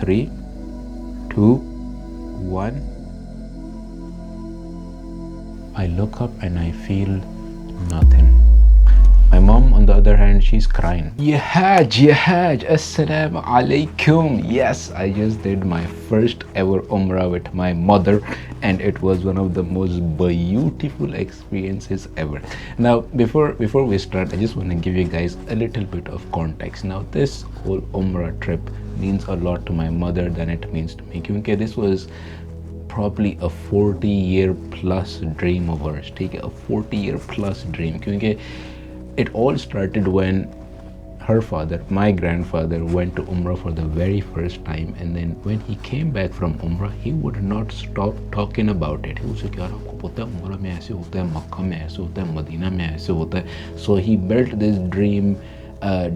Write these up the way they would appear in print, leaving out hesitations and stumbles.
3, 2, 1. I look up and I feel nothing. My mom, on the other hand, she's crying. Ya Hajj, Assalamu alaikum. Yes, I just did my first ever Umrah with my mother, and it was one of the most beautiful experiences ever. Now, before we start, I just want to give you guys a little bit of context. Now, this whole Umrah trip means a lot to my mother than it means to me. Because this was probably a 40-year plus dream of hers. Take a 40-year plus dream. Because it all started when her father, my grandfather, went to Umrah for the very first time, and then when he came back from Umrah, he would not stop talking about it. He was like, यार आपको पता है उम्रा में ऐसे होता है, मक्का में ऐसे होता है, मदीना में ऐसे होता है. So he built this dream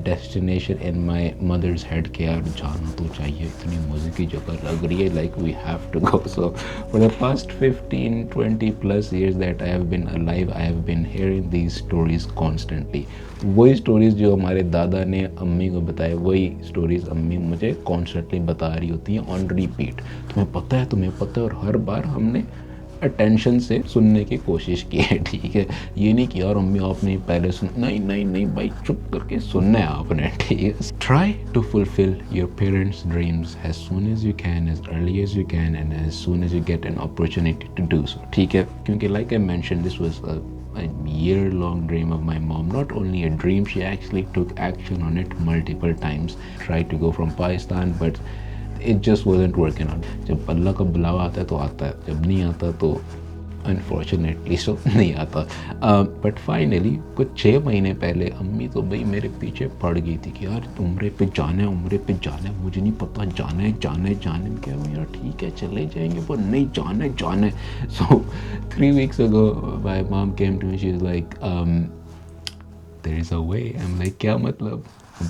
destination in my mother's head कि यार जाना तो चाहिए, इतनी मज़े की जगह लग रही है, like we have to go. So for the past 15-20 plus years that I have been alive, I have been hearing these stories constantly. वही स्टोरीज़ जो हमारे दादा ने अम्मी को बताए, वही स्टोरीज़ अम्मी मुझे कॉन्स्टेंटली बता रही होती हैं ऑन रिपीट. तुम्हें पता है, और हर बार हमने अटेंशन से सुनने की कोशिश की है. ठीक है, ये नहीं कि यार अम्मी आपने पहले सुन, नहीं भाई, चुप करके सुनना है आपने. ठीक है, try to fulfil your parents dreams as soon as you can, as early as you can, and as soon as you get an opportunity to do so. ठीक है, क्योंकि like I mention, this was a year-long dream of my mom. Not only a dream, she actually took action on it multiple times. Tried to go from Pakistan, but it just wasn't working out. जब अल्लाह का बुलावा आता है तो आता है, जब नहीं आता तो अनफॉर्चुनेटली सो नहीं आता. बट फाइनली कुछ 6 महीने पहले अम्मी तो भाई मेरे पीछे पड़ गई थी कि यार उम्रे पे जाना है, मुझे नहीं पता, जाना है. क्या यार ठीक है चले जाएंगे, पर नहीं, जाना है. सो 3 weeks ago my mom came to me, she was like there is a way. I'm like क्या मतलब,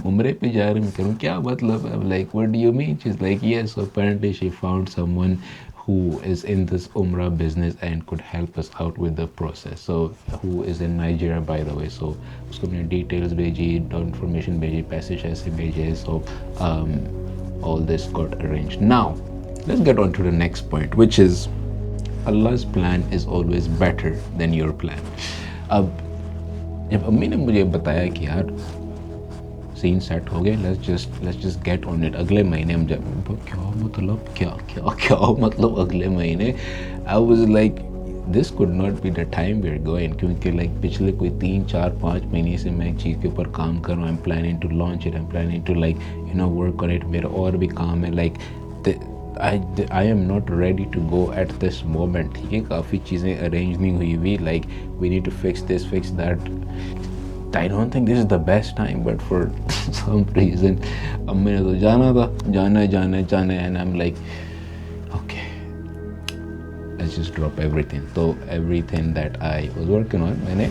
उम्रे पे जा रहे हैं, करूँ क्या मतलब. I'm like what do you mean? She's like yes, so apparently she found someone who is in this Umrah business and could help us out with the process. So who is in Nigeria, by the way. So उसको मैंने details भेजी, information भेजी, पैसे शैसे भेजे. So all this got arranged. Now let's get on to the next point, which is Allah's plan is always better than your plan. अब जब अम्मी ने मुझे बताया कि यार सीन सेट हो गया, let's just get on it, अगले महीने हम जब, क्या मतलब अगले महीने. I was like this could not be the time we are going, क्योंकि लाइक पिछले कोई 3-4-5 महीने से मैं एक चीज़ के ऊपर काम कर रहा हूँ. I am planning to launch it, I am planning to like work on it. मेरा और भी काम है, like I am not ready to go at this moment. ठीक है, काफ़ी चीज़ें अरेंज नहीं हुई हुई, like we need to fix this, fix that. I don't think this is the best time, but for some reason अम्मी ने तो जाना है, and I'm like okay, let's just drop everything. तो everything that I was working on मैंने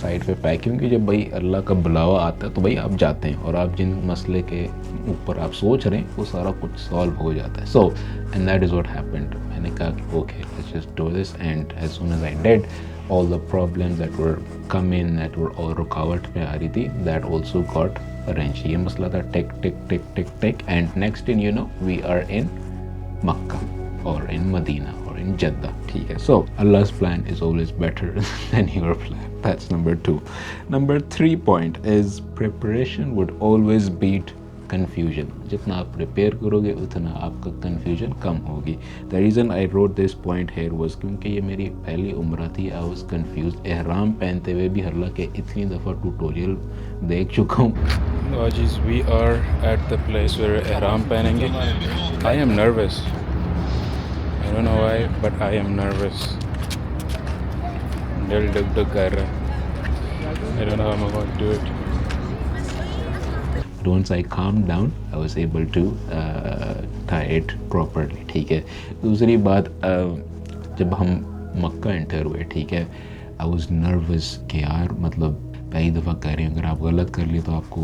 side पे pack, क्योंकि जब भाई अल्लाह का बुलावा आता है तो भाई आप जाते हैं, और आप जिन मसले के ऊपर आप सोच रहे हैं वो सारा कुछ सॉल्व हो जाता है. So and that is what happened. मैंने कहा कि okay let's just do this, and as soon as I did, all the problems that were coming, that were all रुकावट में आ रही थी, that also got arranged. ये मसला था टिक, and next thing you know we are in Makkah or in Medina or in Jeddah. ठीक है, so Allah's plan is always better than your plan. That's number 2. Number 3 point is preparation would always beat confusion. जितना आप prepare करोगे उतना आपका confusion कम होगी. The reason I wrote this point here was क्योंकि ये मेरी पहली उम्र थी. I was confused. एहराम पहनते हुए भी हालांकि इतनी दफ़ा ट्यूटोरियल देख चुका हूँ. Wajis, we are at the place where एहराम पहनेंगे. I am nervous. I don't know why, but I am nervous. दिल डग कर रहा है. I don't know how I'm going to do it. Once I calmed down, I was able to tie it properly. ठीक है. दूसरी बात, जब हम मक्का एंटर हुए, ठीक है, I was nervous कि यार मतलब पहली दफ़ा कर रहे हैं, अगर आप गलत कर लिए तो आपको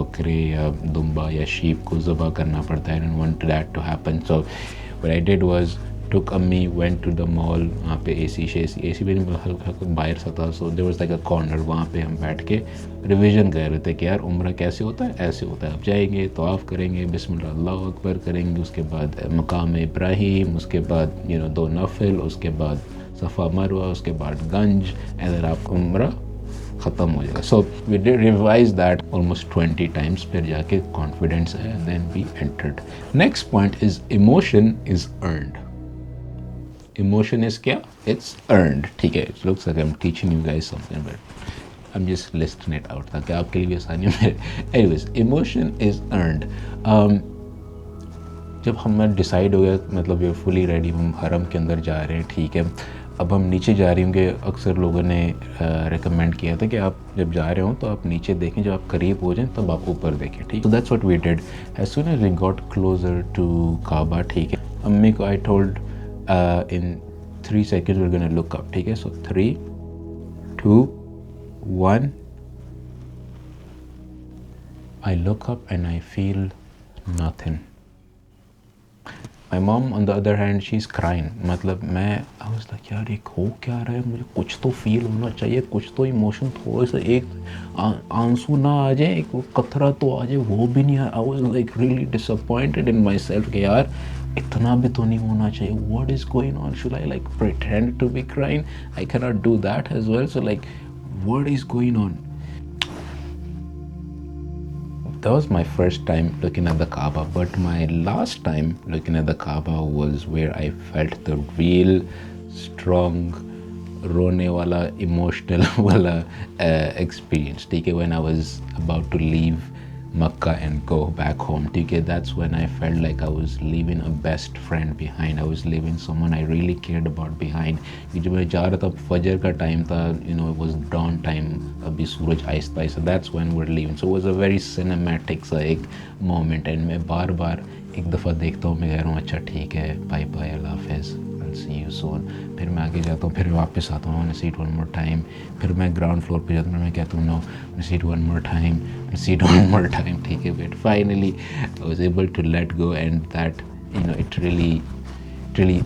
बकरे या दुम्बा या शीप को ज़बह करना पड़ता है. I didn't want that to happen. So what I did was took अम्मी went to the mall, वहाँ पे एसी भी नहीं, हल्का हल्का बाहर सा था, so there was like a corner, वहाँ पे हम बैठ के रिवीजन कर रहे थे कि यार उम्रा कैसे होता है, ऐसे होता है। अब जाएंगे तवाफ़ करेंगे, बिस्मिल्लाह अल्लाहु अकबर करेंगे, उसके बाद मकाम इब्राहिम, उसके बाद दो नफिल, उसके बाद सफ़ा मरवा, उसके बाद गंज, एंड देन आप उम्रा ख़त्म हो जाएगा। So we did revise that almost 20 times, फिर जाके कॉन्फिडेंस है, then we entered. Next point is emotion is earned. Emotion is क्या? It's earned. ठीक है, it looks like I am teaching you guys something, but I am just listing it out ताकि आपके लिए भी आसानी हो। Anyways, emotion is earned. जब हमें डिसाइड हो गया, मतलब वी आर फुली रेडी, हम हरम के अंदर जा रहे हैं, ठीक है, अब हम नीचे जा रहे होंगे। अक्सर लोगों ने रिकमेंड किया था कि आप जब जा रहे हो तो आप नीचे देखें, जब आप करीब हो जाएं तब आप ऊपर देखें, ठीक। So that's what we did as soon as we got closer to काबा, ठीक है। अम्मी को I told in 3 seconds we're gonna look up, ठीक है। सो 3, 2, 1, I look up and I feel nothing. My mom on the other hand, she's crying. मतलब मैं I was like यार एक हो क्या रहा है, मुझे कुछ तो फील होना चाहिए, कुछ तो इमोशन, थोड़ा सा एक आंसू ना आ जाए, एक कतरा तो आ जाए, वो भी नहीं आया। I was like really disappointed in myself कि यार इतना भी तो नहीं होना चाहिए। What is going on? Should I like pretend to be crying? I cannot do that as well. So like what is going on? That was my first time looking at the Kaaba, but my last time looking at the Kaaba was where I felt the real strong रोने वाला emotional वाला experience, ठीक है, when I was about to leave Makkah and go back home, ठीक है। That's when I felt like I was leaving a best friend behind. I was leaving someone I really cared about behind. जब मैं जा रहा था, फजर का time था, it was dawn time, अभी सूरज Aahista Aahista, that's when we're leaving. So it was a very cinematic सा एक moment, and मैं बार बार एक दफ़ा देखता हूँ, मैं कह रहा हूँ अच्छा ठीक है, बाय बाय, अल्लाह हाफ़िज़, see you soon। फिर मैं आगे जाता हूँ, फिर वापस आता हूँ, see it one more time। फिर मैं ग्राउंड फ्लोर पे जाता हूँ, मैं कहता हूँ no, see it one more time, see it one more time, ठीक है। But finally I was able to let go, and that it really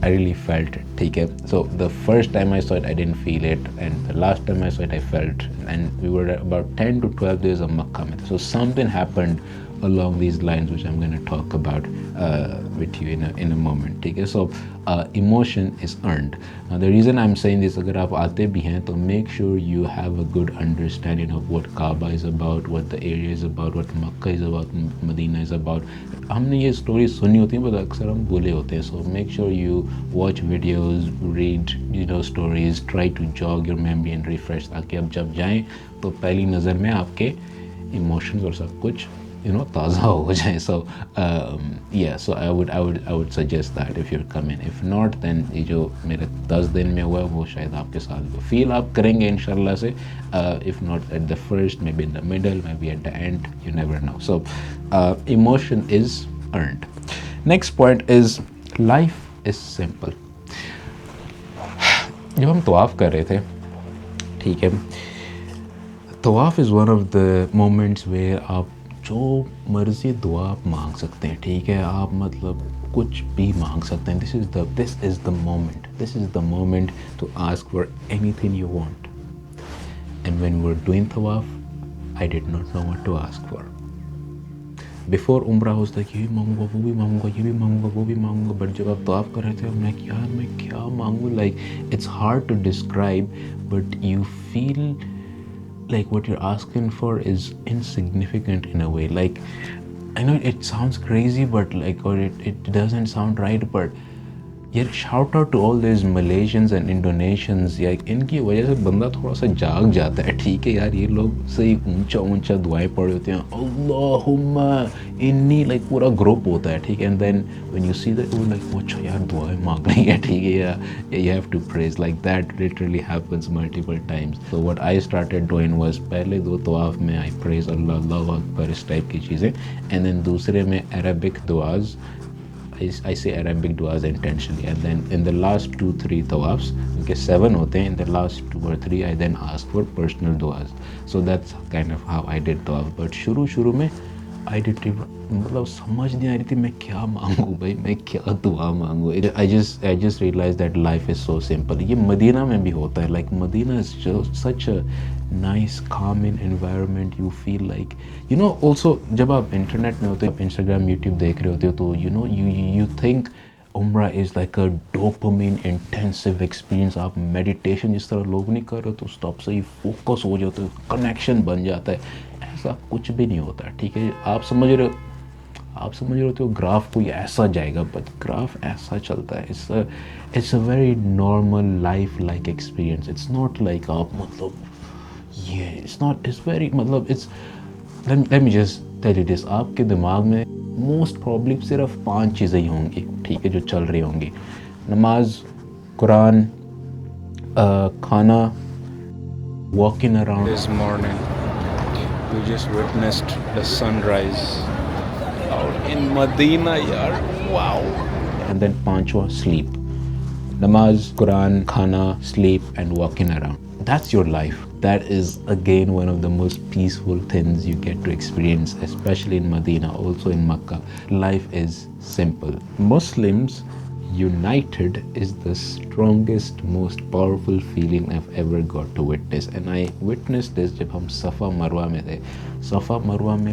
I really felt it, ठीक है। So the first time I saw it I didn't feel it, and the last time I saw it I felt, and we were about 10 to 12 days of Makkah, so something happened along these lines which I'm going to talk about with you in a moment, ठीक है। So emotion is earned. Now the reason I'm saying this, अगर आप आते भी हैं तो make sure you have a good understanding of what Kaaba is about, what the area is about, what Makkah is about, Medina is about. हमने ये story सुनी होती है, but अक्सर हम भूले होते हैं। So make sure you watch videos, read stories, try to jog your memory and refresh, ताकि अब जब जाएं तो पहली नज़र में आपके emotions और सब कुछ ताज़ा हो जाए। So yeah, so I would suggest that if you're coming. If not, then ये जो मेरे 10 दिन में हुआ वो शायद आपके साथ फील आप करेंगे इंशाल्लाह से। If not at the first, maybe in the middle, maybe at the end, you never know. So emotion is earned. Next point is life is simple. जब हम तवाफ़ कर रहे थे, ठीक है, तवाफ़ is one of the moments where आप जो मर्ज़ी दुआ आप मांग सकते हैं, ठीक है। आप मतलब कुछ भी मांग सकते हैं। This is the moment to ask for anything you want. And when we were doing tawaf, I did not know what to ask for. Before Umrah was like ये भी मांगूंगा, वो भी मांगूंगा, ये भी मांगूंगा, वो भी मांगूंगा, बट जब आप तवाफ कर रहे थे मैं क्या मांगूँ, like it's hard to describe, but you feel like what you're asking for is insignificant in a way. Like I know it sounds crazy, but like, or it doesn't sound right, but यार shout out to all these Malaysians and Indonesians, यार इनकी वजह से बंदा थोड़ा सा जाग जाता है, ठीक है यार। ये लोग सही ऊंचा दुआएं पढ़े होते हैं, अल्लाहुम्मा इन्नी, लाइक पूरा ग्रुप होता है, ठीक है। And then when you see that, like अच्छा यार दुआएं मांग रही है, ठीक है, या you have to praise, like that literally happens multiple times. So what I started doing was पहले 2 तवाफ में I praise Allah, अल्लाहु अकबर, इस टाइप की चीज़ें, and then दूसरे में Arabic दुआज, I say Arabic duas intentionally, and then in the last 2-3 tawafs, okay, 7 होते हैं, in the last 2 or 3 I then ask for personal duas. So that's kind of how I did tawaf. But शुरू में I did मतलब समझ नहीं आ रही थी मैं क्या मांगूँ भाई, मैं क्या दुआ मांगूँ. I just realized that life is so simple. ये मदीना में भी होता है. Like Medina is just such a nice calming environment. You feel like also जब आप इंटरनेट में होते हो, आप इंस्टाग्राम यूट्यूब देख रहे होते हो तो you think उम्रा is like a dopamine intensive experience. आप मेडिटेशन जिस तरह लोग नहीं कर रहे तो स्टॉप से ही फोकस हो जाते हो, कनेक्शन बन जाता है. ऐसा कुछ भी नहीं होता. ठीक है, आप समझ रहे होते हो ग्राफ कोई ऐसा जाएगा, बट ग्राफ ऐसा चलता है. It's a very normal life like experience. It's not like आप मतलब ये इट्स वेरी मतलब it's let me just tell you this. आपके दिमाग में मोस्ट प्रॉब्ली सिर्फ 5 चीज़ें ही होंगी, ठीक है, जो चल रही होंगी. नमाज, कुरान, खाना, walking around. This morning, we just witnessed the sunrise out in Medina, yaar. Wow. And then पांचवा sleep. Namaz, Quran, khana, sleep and walking around. That's your life. That is again one of the most peaceful things you get to experience, especially in Medina, also in Makkah. Life is simple. Muslims united is the strongest, most powerful feeling I've ever got to witness. And I witnessed this जब हम सफ़ा मरवा में थे. सफ़ा मरवा में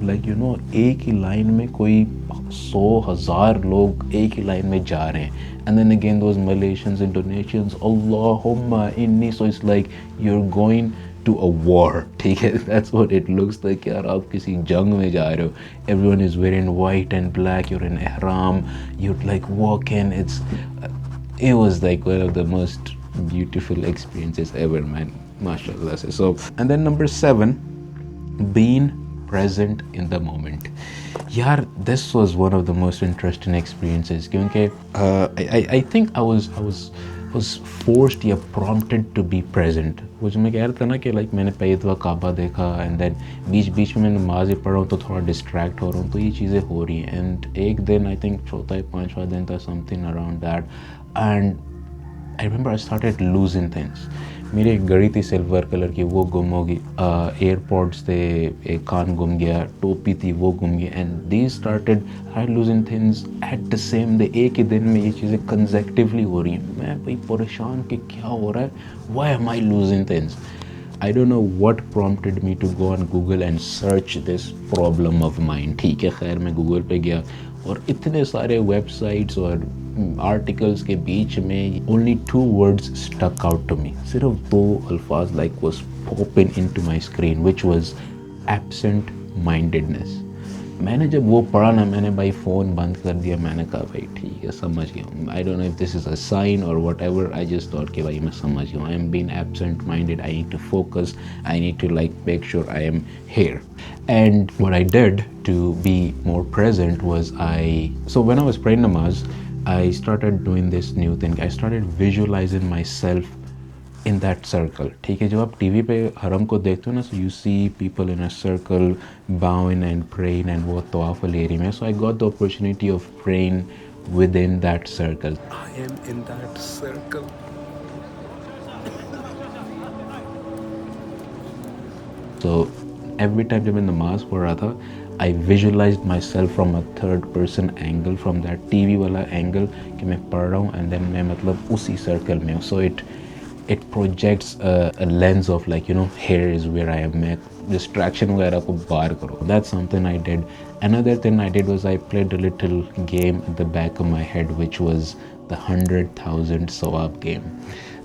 एक ही लाइन में कोई 100,000 लोग एक ही लाइन में जा रहे हैं. And then again those Malaysians, Indonesians, Allahumma inni. So it's like you're going to a war. ठीक है, that's what it looks like. यार आप किसी जंग में जा रहे हो. Everyone is wearing white and black. You're in ihram. You're like walking. It was like one of the most beautiful experiences ever, man. MashaAllah. So, and then number 7, being present in the moment. यार this was one of the most interesting experiences क्योंकि I think I was forced या prompted to be present. वो जो मैं कह रहा था ना कि लाइक मैंने पहली दफ़ा काबा देखा एंड देन बीच में मैं नमाज पढ़ रहा हूँ तो थोड़ा डिस्ट्रैक्ट हो रहा हूँ, तो ये चीज़ें हो रही हैं. एंड एक दिन आई थिंक चौथा या 5वां दिन था, something around that, and I remember I started losing things. मेरी एक घड़ी थी सिल्वर कलर की, वो गुम होगी. एयरपोर्ट्स थे, एक कान गुम गया. टोपी थी, वो गुम गई. And these started I losing things at the same day. एक ही दिन में ये चीज़ें कंसेक्टिवली हो रही हैं. मैं भाई परेशान कि क्या हो रहा है, why am I losing things. I don't know what prompted me to go on Google and search this problem of mine. ठीक है, खैर मैं Google पे गया और इतने सारे वेबसाइट्स और आर्टिकल्स के बीच में only 2 words stuck out to me. सिर्फ 2 अल्फाज like was popping into my screen, which was absent mindedness. मैंने जब वो पढ़ा ना, मैंने भाई फ़ोन बंद कर दिया. मैंने कहा भाई ठीक है, समझ गया हूँ. I don't know if this is a sign or whatever. I just thought कि भाई मैं समझ गया हूँ. I am being absent minded. I need to focus. I need to like make sure I am here. And what I did to be more present was so when I was praying namaz, I started doing this new thing. I started visualizing myself in that circle. ठीक है, जब आप TV पे हरम को देखते हो ना, so you see people in a circle bowing and praying and वो तवाफ वाली एरिया में. So I got the opportunity of praying within that circle. I am in that circle. So every time जब मैं नमाज पढ़ रहा था, I visualized myself from a third person angle, from that TV वाला angle कि मैं पढ़ रहा हूँ and then मैं मतलब उसी circle में हूँ. So it projects a lens of like here is where I am. मैं distraction वगैरह को बाहर करो. That's something I did. Another thing I did was I played a little game at the back of my head, which was the 100,000 सवाब game.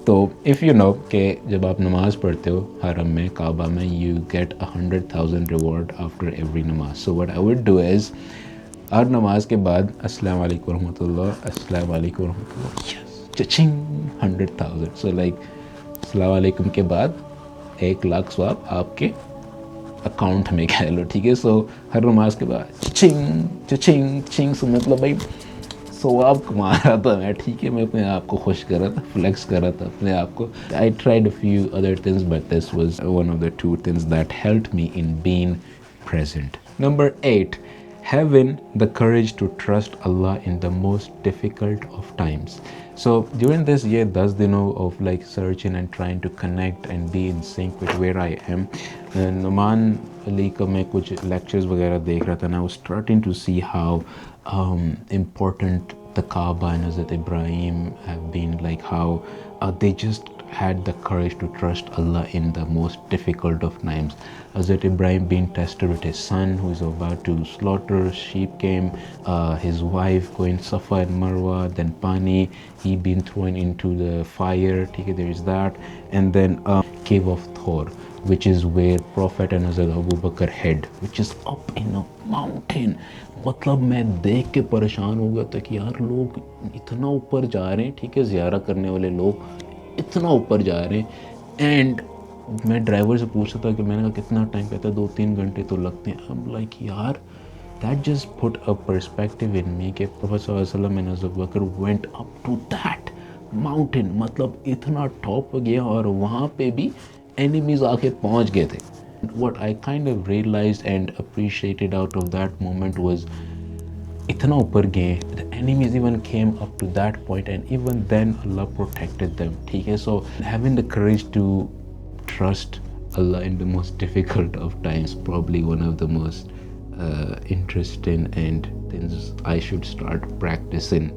तो if you know कि जब आप नमाज़ पढ़ते हो हरम में, काबा में, you get 100,000 reward after every नमाज. So what I would do is हर नमाज के बाद अस्सलाम वालेकुम रहमतुल्लाह, अस्सलाम वालेकुम रहमतुल्लाह, yes, cha-ching, 100,000. So like अस्सलाम वालेकुम के बाद 1,00,000 स्वाब आपके अकाउंट में कह लो. ठीक है, सो हर नमाज के बाद चिंग चिंग चिंग. सो मतलब भाई सवाब कमा रहा था मैं. ठीक है, मैं अपने आप को खुश कर रहा था, फ्लेक्स कर रहा था अपने आप को. I tried a few other things but this was one of the 2 things that helped me in being present. Number 8, having the courage to trust Allah in the most difficult of times. So during this year 10 dinon of like searching and trying to connect and be in sync with where I am, Numan Ali का मैं कुछ lectures वगैरह देख रहा था and I was starting to see how important the Kaaba and Hazrat Ibrahim have been, like how they just had the courage to trust Allah in the most difficult of times. Hazrat Ibrahim being tested with his son who is about to slaughter, sheep came, his wife going Safa and Marwa, then Pani, he being thrown into the fire, there is that, and then cave of Thor, which is where Prophet and Hazrat Abu Bakr hid, which is up in a mountain. मतलब मैं देख के परेशान हो गया था कि यार लोग इतना ऊपर जा रहे हैं, ठीक है, ज़ियारा करने वाले लोग इतना ऊपर जा रहे हैं। एंड मैं ड्राइवर से पूछा था कि मैंने कहा कितना टाइम, कहता है 2-3 घंटे तो लगते हैं। आई एम लाइक यार that just put a perspective in me कि प्रोफेट सल्लल्लाहु अलैहि वसल्लम एंड अबू बकर went up to that mountain, मतलब इतना टॉप गया और वहाँ पे भी एनिमीज आके पहुँच गए थे। What I kind of realized and appreciated out of that moment was itna upar gaye, the enemies even came up to that point and even then Allah protected them, theek hai? So having the courage to trust Allah in the most difficult of times, probably one of the most interesting and things I should start practicing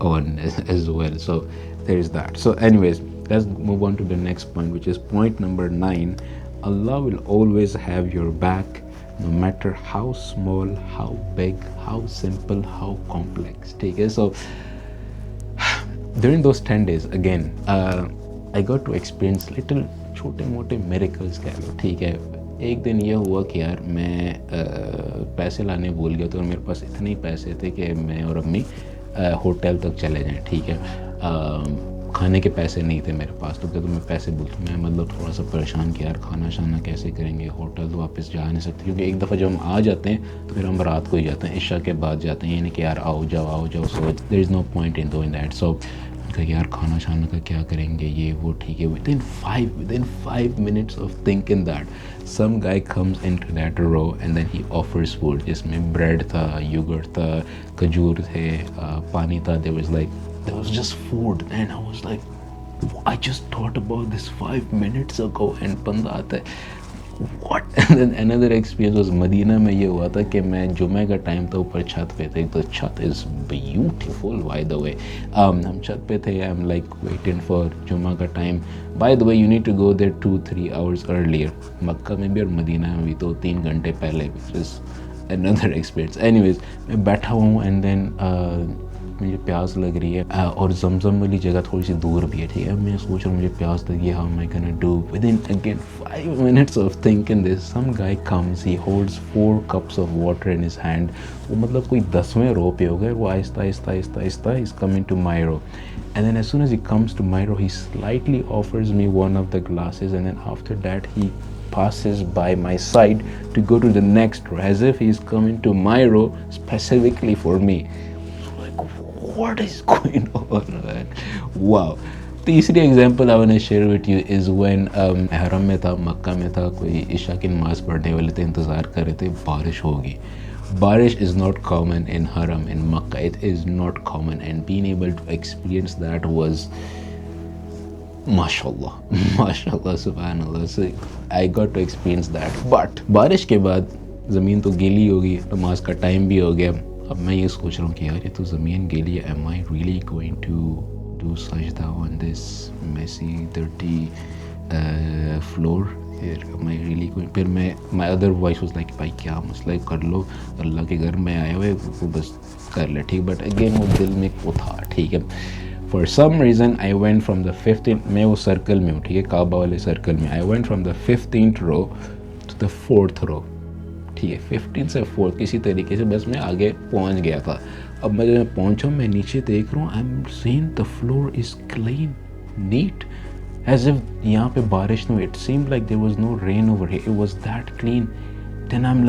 on as well. So there's that. So anyways, let's move on to the next point, which is point number 9. Allah will always have your back, no matter how small, how big, how simple, how complex. ठीक है? So during those 10 days again, I got to experience little छोटे मोटे miracles कह लो, ठीक है। एक दिन ये हुआ कि यार मैं पैसे लाने भूल गया था और मेरे पास इतने ही पैसे थे कि मैं और अम्मी होटल तक चले जाएं, ठीक है। खाने के पैसे नहीं थे मेरे पास, तो क्या तो मैं पैसे बोलता हूँ, मैं मतलब थोड़ा सा परेशान कि यार खाना शाना कैसे करेंगे, होटल तो वापस जा नहीं सकते, क्योंकि एक दफ़ा जब हम आ जाते हैं तो फिर हम रात को ही जाते हैं, इशा के बाद जाते हैं, यानी कि यार आओ जाओ। So there is no point in doing that. So कहा यार खाना शाना का क्या करेंगे, ये वो, ठीक है। within 5 minutes of thinking that, some guy comes into that row and then he offers food, जिसमें bread था, yogurt था, खजूर थे, पानी था, there was just food and I was like, I just thought about this 5 minutes ago and बंदा आता है what? And then another experience was Medina में ये हुआ था कि मैं जुमे का टाइम था, ऊपर छत पे थे, तो छत is beautiful by the way, हम छत पे थे, I'm like waiting for जुमा का time. by the way you need to go there 2-3 hours earlier, मक्का में भी और मदीना में भी तो 3 घंटे पहले, which is another experience। anyways मैं बैठा हुआ हूँ and then मुझे प्यास लग रही है और जमजम वाली जगह थोड़ी सी दूर भी है, ठीक है। मैं सोच रहा हूँ मुझे प्यास लगी है, how am I gonna do. Within again 5 minutes of thinking this, some guy comes, he holds 4 cups of water in his hand. वो मतलब कोई 10वें रो पे हो गया, वो आहिस्ता आहिस्ता is coming to my row, and then as soon as he comes to my row he slightly offers me one of the glasses, and then after that he passes by my side to go to the next row as if he is coming to my row specifically for me. What is going on, man? Wow. तीसरी example I want to share with you is when हरम में था, मक्का में था, कोई इशा की नमाज़ पढ़ने वाले थे, इंतज़ार कर रहे थे, बारिश होगी। बारिश इज़ नॉट कॉमन इन हरम, in Mecca it is not common, and being able to experience that was माशाल्लाह सुभानअल्लाह। So I got to experience that. But बारिश के बाद ज़मीन तो गीली होगी, नमाज का टाइम भी हो गया। अब मैं ये सोच रहा हूँ कि यार ये तो ज़मीन गीली है, am I really going to do सजदा on this messy dirty floor, am I really going. फिर मैं my other voice was like भाई क्या मसला है, कर लो, अल्लाह के घर में आए हुए वो बस कर ले, ठीक। बट अगेन वो दिल में वो था, ठीक है। For some reason I went from the 15th, मैं वो सर्कल में हूँ, ठीक है, काबा वाले सर्कल में। I went from the 15th row to the 4th row, ठीक है, 15 से 4 किसी तरीके से बस मैं आगे पहुंच गया था। अब मैं जब पहुंचा, मैं नीचे देख रहा हूँ, I am seeing the floor is clean, neat, as if यहाँ पे बारिश नहीं, it seemed like there was no rain over here, it was that clean. Then I am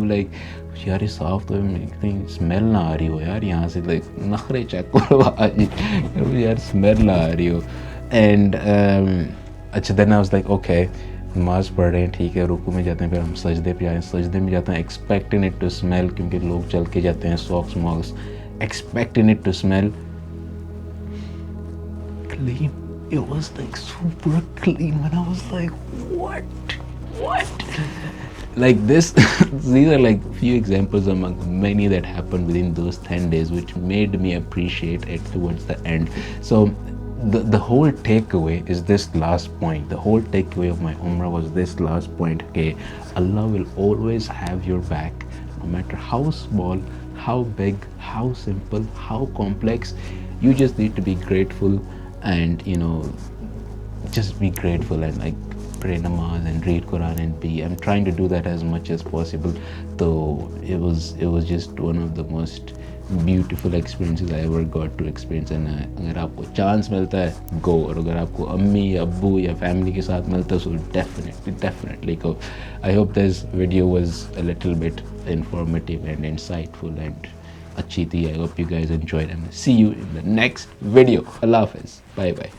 like यार ये साफ तो कहीं स्मेल ना आ रही हो यार यहाँ से, लाइक नखरे चेक करो आज यार स्मेल ना आ रही हो। एंड अच्छा, then I was like okay, नमाज पढ़ रहे हैं, ठीक है, रुकू में जाते हैं, फिर हम सजदे पे आए, सजदे में जाते हैं एक्सपेक्टिंग इट टू स्मेल, क्योंकि लोग चल के जाते हैं सॉक्स मॉक्स, expecting it to smell clean. It was like super clean, and I was like, what? Like this, these are like few examples among many that happened within those 10 days, which made me appreciate it towards the end. So the whole takeaway is this last point. The whole takeaway of my Umrah was this last point. Okay, Allah will always have your back, no matter how small, how big, how simple, how complex. You just need to be grateful and just be grateful and like pray namaz and read Quran and I'm trying to do that as much as possible. Though it was just one of the most beautiful experiences I ever got to experience. And अगर आपको chance मिलता है go, और अगर आपको अम्मी अब्बू या फैमिली के साथ मिलता है so definitely go. I hope this video was a little bit informative and insightful and अच्छी थी. I hope you guys enjoyed and see you in the next video. Allah Hafiz. Bye bye.